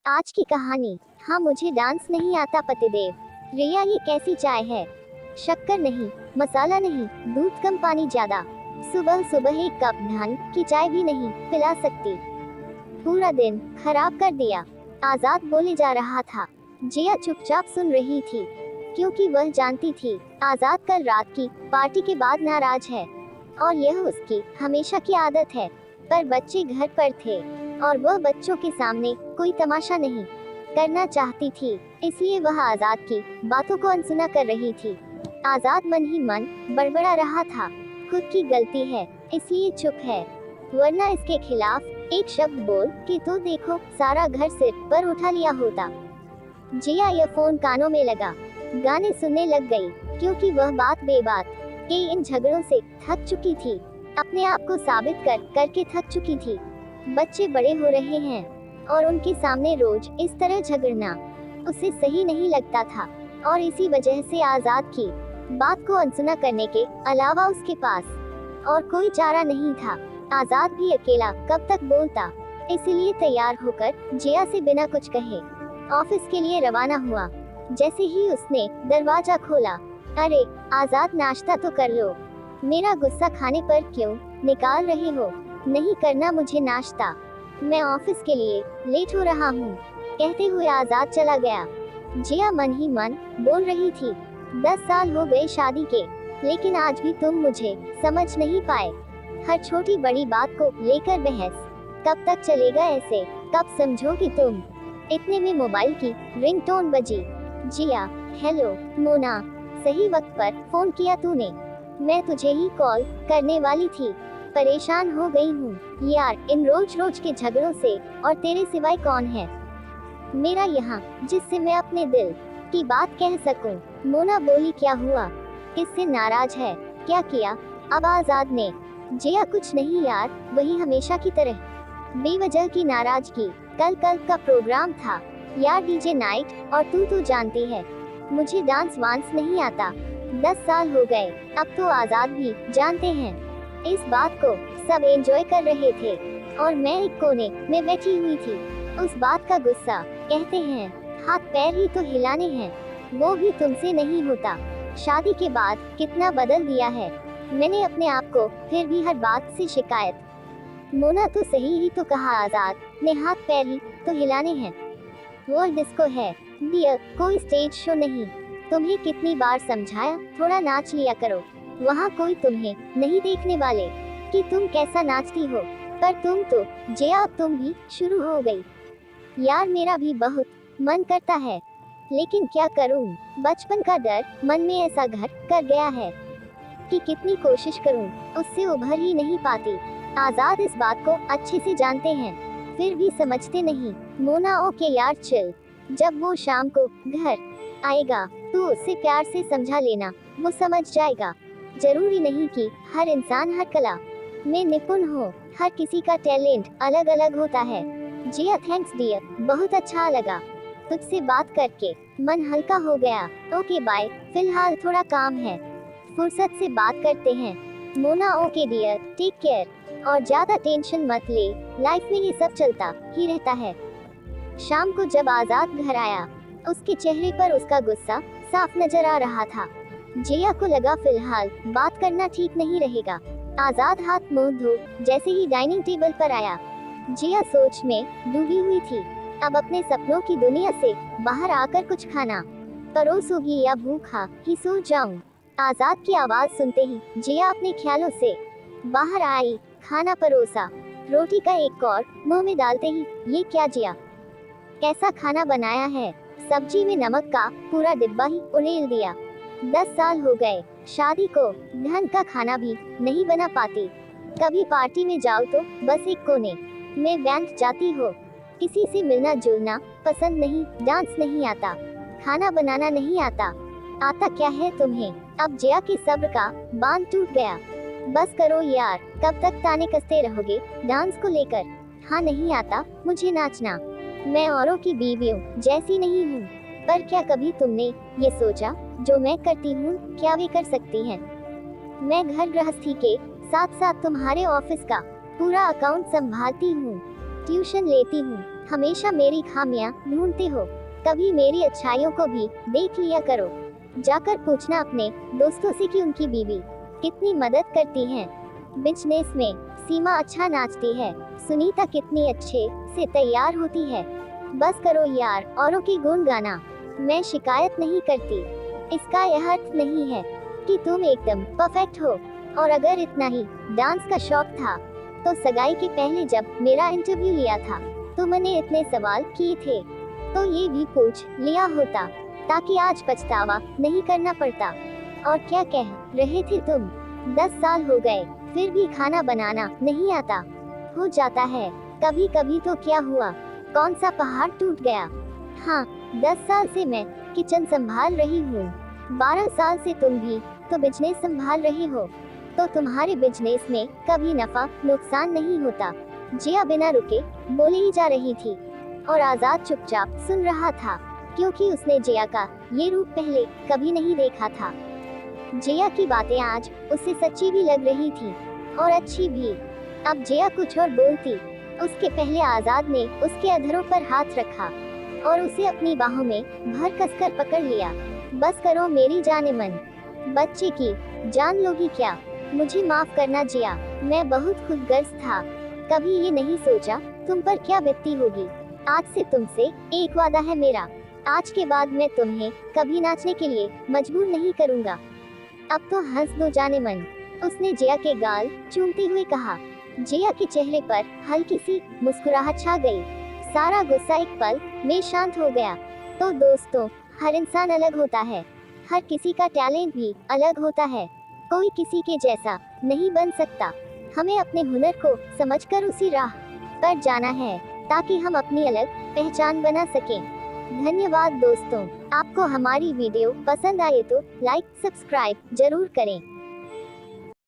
आज की कहानी। हाँ, मुझे डांस नहीं आता पतिदेव। रिया, ये कैसी चाय है? शक्कर नहीं, मसाला नहीं, दूध कम, पानी ज्यादा। सुबह सुबह एक कप ढंग की चाय भी नहीं पिला सकती। पूरा दिन खराब कर दिया। आजाद बोले जा रहा था। जिया चुपचाप सुन रही थी, क्योंकि वह जानती थी आजाद कल रात की पार्टी के बाद नाराज है, और यह उसकी हमेशा की आदत है। पर बच्चे घर पर थे, और वह बच्चों के सामने कोई तमाशा नहीं करना चाहती थी, इसलिए वह आजाद की बातों को अनसुना कर रही थी। आजाद मन ही मन बड़बड़ा रहा था, खुद की गलती है इसलिए चुप है, वरना इसके खिलाफ एक शब्द बोल के तो देखो, सारा घर सिर पर उठा लिया होता। जिया यह फोन कानों में लगा, गाने सुनने लग गई, क्योंकि वह बात बेबात के इन झगड़ों से थक चुकी थी, अपने आप को साबित करके थक चुकी थी। बच्चे बड़े हो रहे हैं, और उनके सामने रोज इस तरह झगड़ना उसे सही नहीं लगता था, और इसी वजह से आजाद की बात को अनसुना करने के अलावा उसके पास और कोई चारा नहीं था। आजाद भी अकेला कब तक बोलता, इसलिए तैयार होकर जिया से बिना कुछ कहे ऑफिस के लिए रवाना हुआ। जैसे ही उसने दरवाजा खोला, अरे आजाद, नाश्ता तो कर लो, मेरा गुस्सा खाने पर क्यों निकाल रहे हो? नहीं करना मुझे नाश्ता, मैं ऑफिस के लिए लेट हो रहा हूँ, कहते हुए आजाद चला गया। जिया मन ही मन बोल रही थी, 10 साल हो गए शादी के, लेकिन आज भी तुम मुझे समझ नहीं पाए। हर छोटी बड़ी बात को लेकर बहस, कब तक चलेगा ऐसे? कब समझोगी तुम? इतने में मोबाइल की रिंगटोन बजी। जिया, हेलो मोना, सही वक्त पर फोन किया तूने, मैं तुझे ही कॉल करने वाली थी, परेशान हो गई हूँ यार इन रोज रोज के झगड़ों से, और तेरे सिवाय कौन है मेरा यहाँ जिससे मैं अपने दिल की बात कह सकूं? मोना बोली, क्या हुआ? किससे नाराज है? क्या किया अब आजाद ने? जिया, कुछ नहीं यार, वही हमेशा की तरह, बेवजह की नाराजगी। कल का प्रोग्राम था यार, डीजे नाइट, और तू जानती है मुझे डांस वांस नहीं आता, 10 साल हो गए, अब तो आजाद भी जानते हैं इस बात को। सब एंजॉय कर रहे थे, और मैं एक कोने में बैठी हुई थी। उस बात का गुस्सा, कहते हैं हाथ पैर ही तो हिलाने हैं, वो भी तुमसे नहीं होता। शादी के बाद कितना बदल दिया है मैंने अपने आप को, फिर भी हर बात से शिकायत। मोना, तो सही ही तो कहा आजाद ने, हाथ पैर ही तो हिलाने हैं। वो डिस्को है डियर, कोई स्टेज शो नहीं। तुम्हें कितनी बार समझाया, थोड़ा नाच लिया करो, वहाँ कोई तुम्हें नहीं देखने वाले कि तुम कैसा नाचती हो। पर तुम तो जिया, अब तुम भी शुरू हो गई यार, मेरा भी बहुत मन करता है, लेकिन क्या करूं? बचपन का डर मन में ऐसा घर कर गया है कि कितनी कोशिश करूं, उससे उभर ही नहीं पाती। आजाद इस बात को अच्छे से जानते हैं, फिर भी समझते नहीं। मोना, ओके यार चिल, जब वो शाम को घर आएगा तो उसे प्यार से समझा लेना, वो समझ जाएगा। जरूरी नहीं कि हर इंसान हर कला में निपुण हो, हर किसी का टैलेंट अलग अलग होता है। जिया, थैंक्स डियर, बहुत अच्छा लगा तुझसे बात करके, मन हल्का हो गया। ओके बाय, फिलहाल थोड़ा काम है, फुर्सत से बात करते हैं। Mona, okay dear, take care, और ज्यादा टेंशन मत ले, लाइफ में ये सब चलता ही रहता है। शाम को जब आजाद घर आया, उसके चेहरे पर उसका गुस्सा साफ नजर आ रहा था। जिया को लगा फिलहाल बात करना ठीक नहीं रहेगा। आजाद हाथ मुंह धो जैसे ही डाइनिंग टेबल पर आया, जिया सोच में डूबी हुई थी। अब अपने सपनों की दुनिया से बाहर आकर कुछ खाना परोसोगी या भूखा ही सो जाऊं? आजाद की आवाज सुनते ही जिया अपने ख्यालों से बाहर आई, खाना परोसा, रोटी का एक और मुंह में डालते ही, ये क्या जिया, कैसा खाना बनाया है? सब्जी में नमक का पूरा डिब्बा ही उड़ेल दिया। 10 साल हो गए शादी को, ढंग का खाना भी नहीं बना पाती। कभी पार्टी में जाओ तो बस एक कोने में बैठ जाती हो। किसी से मिलना जुलना पसंद नहीं, डांस नहीं आता, खाना बनाना नहीं आता। आता क्या है तुम्हें? अब जिया के सब्र का बांध टूट गया। बस करो यार, कब तक ताने कसते रहोगे डांस को लेकर? हाँ, नहीं आता मुझे नाचना, मैं औरों की बीवियों जैसी नहीं हूँ। पर क्या कभी तुमने ये सोचा, जो मैं करती हूँ क्या वे कर सकती हैं? मैं घर गृहस्थी के साथ साथ तुम्हारे ऑफिस का पूरा अकाउंट संभालती हूँ, ट्यूशन लेती हूँ, हमेशा मेरी खामियां ढूंढते हो, कभी मेरी अच्छाइयों को भी देख लिया करो। जाकर पूछना अपने दोस्तों से कि उनकी बीवी कितनी मदद करती है। बिजनेस में सीमा अच्छा नाचती है, सुनीता कितनी अच्छे से तैयार होती है। बस करो यार औरों के गुण गाना, मैं शिकायत नहीं करती। इसका यह अर्थ नहीं है कि तुम एकदम परफेक्ट हो, और अगर इतना ही डांस का शौक था तो सगाई के पहले जब मेरा इंटरव्यू लिया था तो मैंने इतने सवाल किए थे तो ये भी पूछ लिया होता ताकि आज पछतावा नहीं करना पड़ता। और क्या कह रहे थे तुम? 10 साल हो गए फिर भी खाना बनाना नहीं आता? हो जाता है कभी कभी तो क्या हुआ, कौन सा पहाड़ टूट गया? हाँ, 10 साल से मैं किचन संभाल रही हूँ, 12 साल से तुम भी तो बिजनेस संभाल रहे हो, तो तुम्हारे बिजनेस में कभी नफा नुकसान नहीं होता। जिया बिना रुके बोले ही जा रही थी और आजाद चुपचाप सुन रहा था, क्योंकि उसने जिया का ये रूप पहले कभी नहीं देखा था। जिया की बातें आज उसे सच्ची भी लग रही थी और अच्छी भी। अब जिया कुछ और बोलती, उसके पहले आजाद ने उसके अधरों पर हाथ रखा और उसे अपनी बाहों में भर कसकर पकड़ लिया। बस करो मेरी जाने मन, बच्चे की जान लोगी क्या? मुझे माफ करना जिया, मैं बहुत खुदगर्ज था, कभी ये नहीं सोचा तुम पर क्या बीतती होगी। आज से तुमसे एक वादा है मेरा, आज के बाद मैं तुम्हें कभी नाचने के लिए मजबूर नहीं करूँगा। अब तो हंस दो जाने मन, उसने जिया के गाल चूमते हुए कहा। जिया के चेहरे पर हल्की सी मुस्कुराहट छा गई, सारा गुस्सा एक पल में शांत हो गया। तो दोस्तों, हर इंसान अलग होता है, हर किसी का टैलेंट भी अलग होता है, कोई किसी के जैसा नहीं बन सकता। हमें अपने हुनर को समझकर उसी राह पर जाना है ताकि हम अपनी अलग पहचान बना सकें। धन्यवाद दोस्तों, आपको हमारी वीडियो पसंद आए तो लाइक सब्सक्राइब जरूर करें।